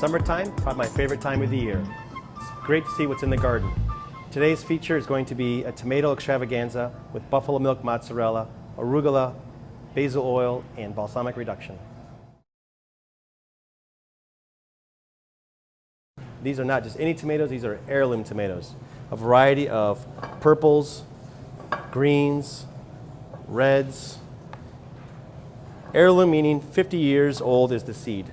Summertime, probably my favorite time of the year. It's great to see what's in the garden. Today's feature is going to be a tomato extravaganza with buffalo milk mozzarella, arugula, basil oil, and balsamic reduction. These are not just any tomatoes, these are heirloom tomatoes. A variety of purples, greens, reds. Heirloom meaning 50 years old is the seed.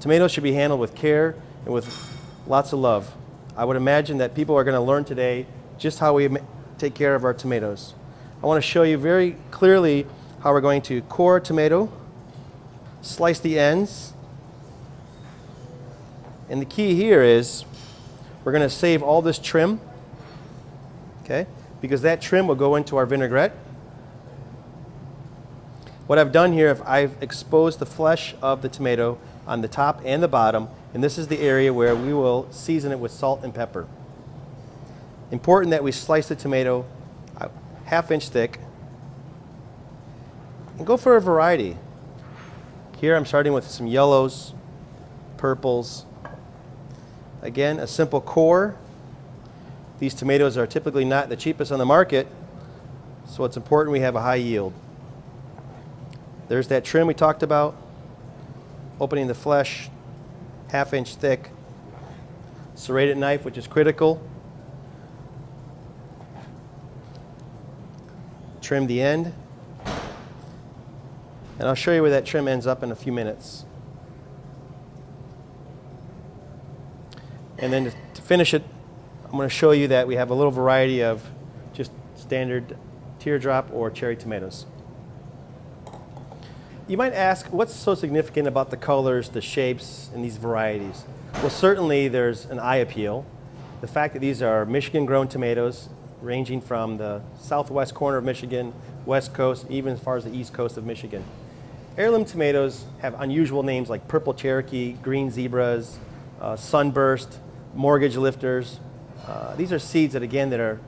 Tomatoes should be handled with care and with lots of love. I would imagine that people are going to learn today just how we take care of our tomatoes. I want to show you very clearly how we're going to core a tomato, slice the ends, and the key here is we're going to save all this trim, okay? Because that trim will go into our vinaigrette. What I've done here, I've exposed the flesh of the tomato on the top and the bottom, and this is the area where we will season it with salt and pepper. Important that we slice the tomato ½ inch thick and go for a variety. Here I'm starting with some yellows, purples. Again, a simple core. These tomatoes are typically not the cheapest on the market, so it's important we have a high yield. There's that trim we talked about, opening the flesh, ½ inch thick, serrated knife, which is critical. Trim the end, and I'll show you where that trim ends up in a few minutes. And then to finish it, I'm going to show you that we have a little variety of just standard teardrop or cherry tomatoes. You might ask, what's so significant about the colors, the shapes, and these varieties? Well, certainly there's an eye appeal. The fact that these are Michigan-grown tomatoes, ranging from the southwest corner of Michigan, west coast, even as far as the east coast of Michigan. Heirloom tomatoes have unusual names like purple Cherokee, green zebras, sunburst, mortgage lifters. These are seeds that, again, that are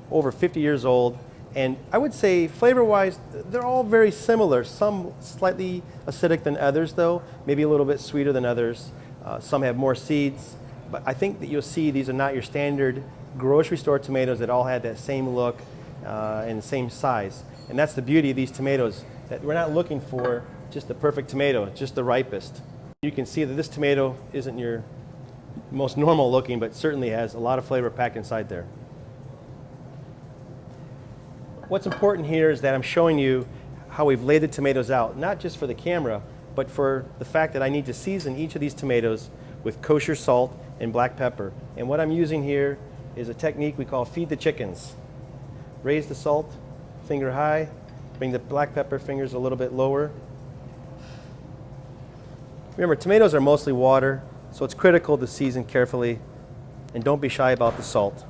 over 50 years old. And I would say flavor-wise, they're all very similar. Some slightly acidic than others, though, maybe a little bit sweeter than others. Some have more seeds. But I think that you'll see these are not your standard grocery store tomatoes that all had that same look and the same size. And that's the beauty of these tomatoes, that we're not looking for just the perfect tomato, just the ripest. You can see that this tomato isn't your most normal looking, but certainly has a lot of flavor packed inside there. What's important here is that I'm showing you how we've laid the tomatoes out, not just for the camera, but for the fact that I need to season each of these tomatoes with kosher salt and black pepper. And what I'm using here is a technique we call feed the chickens. Raise the salt, finger high, bring the black pepper fingers a little bit lower. Remember, tomatoes are mostly water, so it's critical to season carefully, and don't be shy about the salt.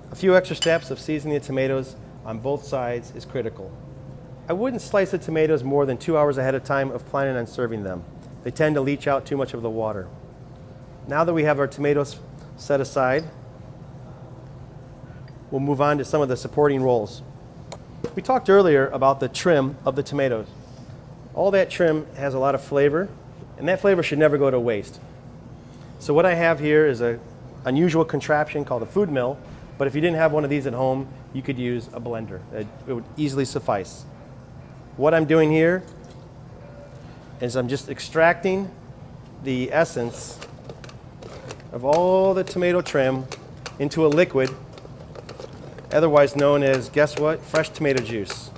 A few extra steps of seasoning the tomatoes on both sides is critical. I wouldn't slice the tomatoes more than 2 hours ahead of time of planning on serving them. They tend to leach out too much of the water. Now that we have our tomatoes set aside, we'll move on to some of the supporting rolls. We talked earlier about the trim of the tomatoes. All that trim has a lot of flavor, and that flavor should never go to waste. So what I have here is an unusual contraption called a food mill, but if you didn't have one of these at home, you could use a blender. It would easily suffice. What I'm doing here is I'm just extracting the essence of all the tomato trim into a liquid, otherwise known as, guess what? Fresh tomato juice.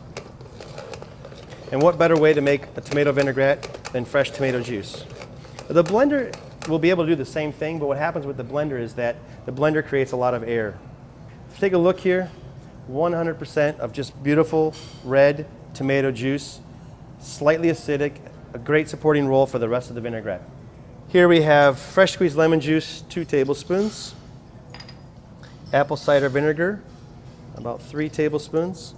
And what better way to make a tomato vinaigrette than fresh tomato juice? The blender will be able to do the same thing, but what happens with the blender is that the blender creates a lot of air. If you take a look here, 100% of just beautiful red tomato juice, slightly acidic, a great supporting role for the rest of the vinaigrette. Here we have fresh squeezed lemon juice, 2 tablespoons. Apple cider vinegar, about 3 tablespoons.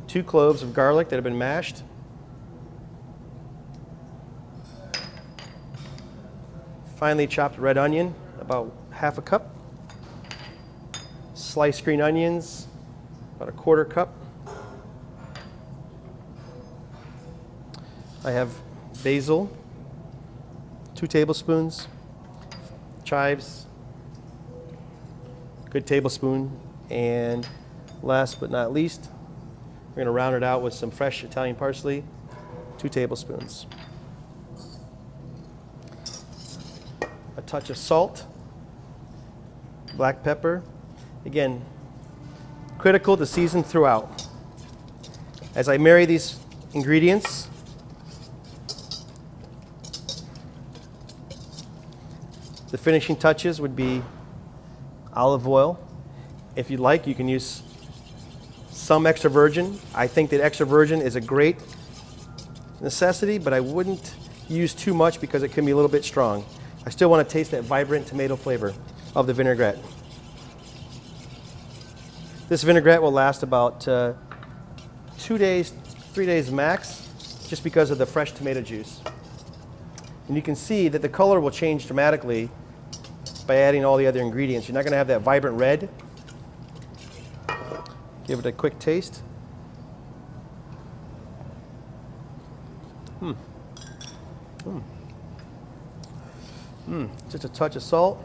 2 cloves of garlic that have been mashed. Finely chopped red onion, about ½ cup. Sliced green onions, about ¼ cup. I have basil, 2 tablespoons, chives, good tablespoon, and last but not least, we're going to round it out with some fresh Italian parsley, 2 tablespoons. A touch of salt, black pepper. Again, critical to season throughout. As I marry these ingredients, the finishing touches would be olive oil. If you'd like, you can use some extra virgin. I think that extra virgin is a great necessity, but I wouldn't use too much because it can be a little bit strong. I still want to taste that vibrant tomato flavor of the vinaigrette. This vinaigrette will last about 2 days, 3 days max, just because of the fresh tomato juice. And you can see that the color will change dramatically by adding all the other ingredients. You're not going to have that vibrant red. Give it a quick taste. Just a touch of salt.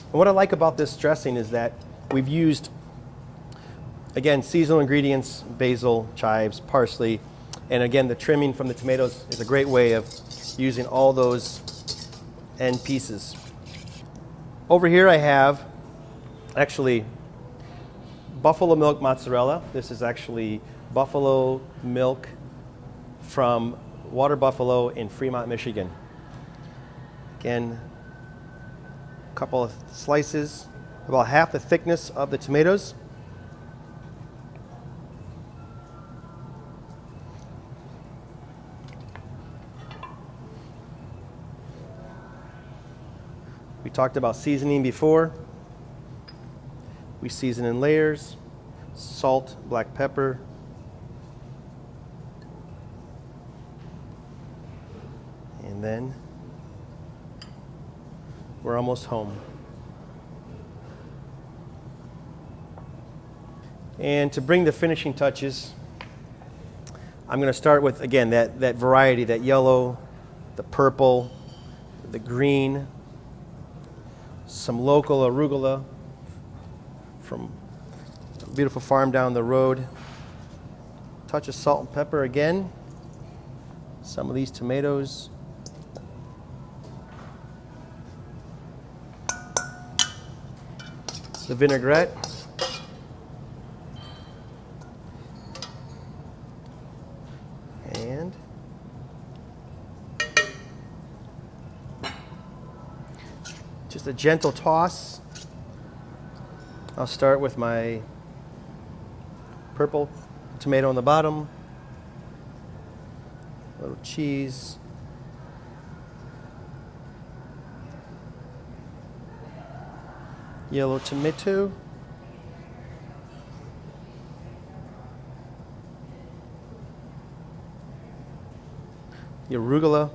And what I like about this dressing is that we've used, again, seasonal ingredients, basil, chives, parsley, and again, the trimming from the tomatoes is a great way of using all those end pieces. Over here I have actually buffalo milk mozzarella. This is actually buffalo milk from Water Buffalo in Fremont, Michigan. Again, a couple of slices, about half the thickness of the tomatoes. We talked about seasoning before. We season in layers, salt, black pepper, and then we're almost home. And to bring the finishing touches, I'm going to start with, again, that variety, that yellow, the purple, the green, some local arugula from a beautiful farm down the road. Touch of salt and pepper again. Some of these tomatoes. The vinaigrette. And just a gentle toss. I'll start with my purple tomato on the bottom, a little cheese, yellow tomato, the arugula,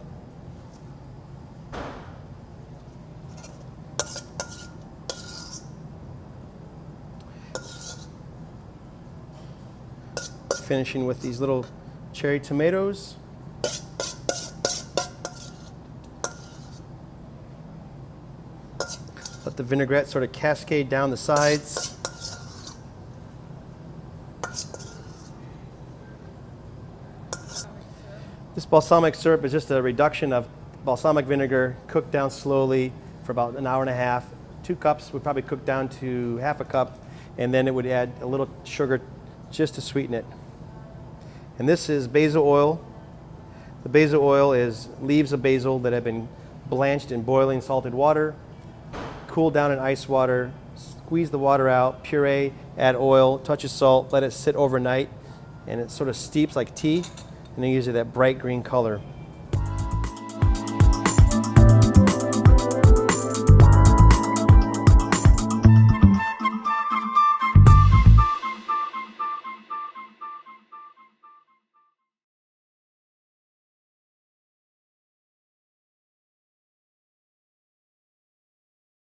finishing with these little cherry tomatoes. Let the vinaigrette sort of cascade down the sides. This balsamic syrup is just a reduction of balsamic vinegar cooked down slowly for about an hour and a half. 2 cups would probably cook down to half a cup, and then it would add a little sugar just to sweeten it. And this is basil oil. The basil oil is leaves of basil that have been blanched in boiling salted water, cooled down in ice water, squeeze the water out, puree, add oil, touch of salt, let it sit overnight, and it sort of steeps like tea, and then gives you that bright green color.